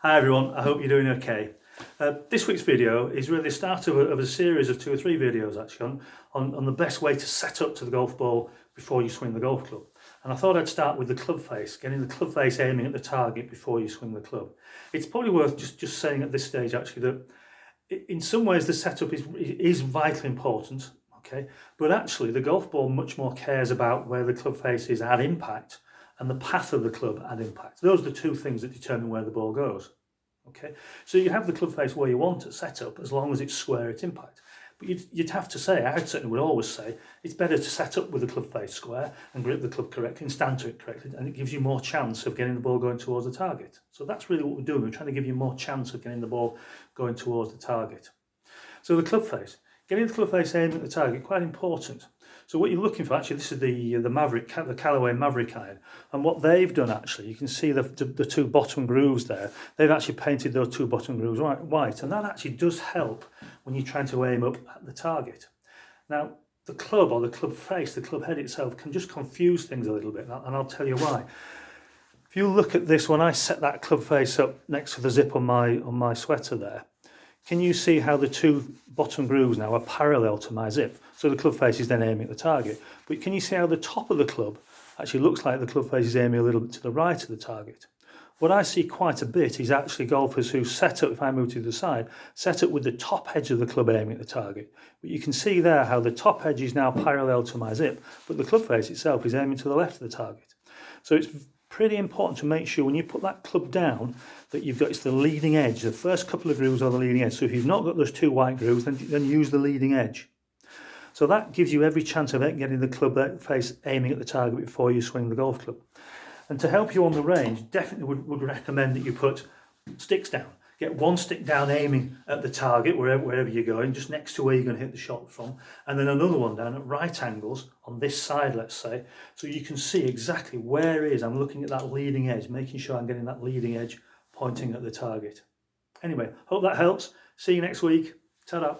Hi everyone, I hope you're doing okay. This week's video is really the start of a series of 2 or 3 videos actually on the best way to set up to the golf ball before you swing the golf club. And I thought I'd start with the club face, getting the club face aiming at the target before you swing the club. It's probably worth just saying at this stage actually that in some ways the setup is vitally important, okay? But actually the golf ball much more cares about where the club face is at impact and the path of the club at impact. Those are the 2 things that determine where the ball goes. Okay, so you have the club face where you want it set up as long as it's square at impact. But you'd have to say, I certainly would always say, it's better to set up with the club face square and grip the club correctly and stand to it correctly, and it gives you more chance of getting the ball going towards the target. So that's really what we're doing. We're trying to give you more chance of getting the ball going towards the target. So the club face, getting the club face aiming at the target, quite important. So what you're looking for, actually, this is the Maverick, the Callaway Maverick iron, and what they've done actually, you can see the 2 bottom grooves there. They've actually painted those 2 bottom grooves white, and that actually does help when you're trying to aim up at the target. Now, the club or the club face, the club head itself, can just confuse things a little bit, and I'll tell you why. If you look at this, when I set that club face up next to the zip on my sweater there, can you see how the 2 bottom grooves now are parallel to my zip? So the club face is then aiming at the target. But can you see how the top of the club actually looks like the club face is aiming a little bit to the right of the target? What I see quite a bit is actually golfers who set up, if I move to the side, set up with the top edge of the club aiming at the target. But you can see there how the top edge is now parallel to my zip, but the club face itself is aiming to the left of the target. So it's pretty important to make sure when you put that club down that you've got, it's the leading edge. The first couple of grooves are the leading edge. So if you've not got those 2 white grooves, then use the leading edge. So that gives you every chance of getting the club face aiming at the target before you swing the golf club. And to help you on the range, definitely would recommend that you put sticks down. Get 1 stick down aiming at the target, wherever you're going, just next to where you're going to hit the shot from, and then another one down at right angles on this side, let's say, so you can see exactly where it is. I'm looking at that leading edge, making sure I'm getting that leading edge pointing at the target. Anyway, hope that helps. See you next week. Ta-da.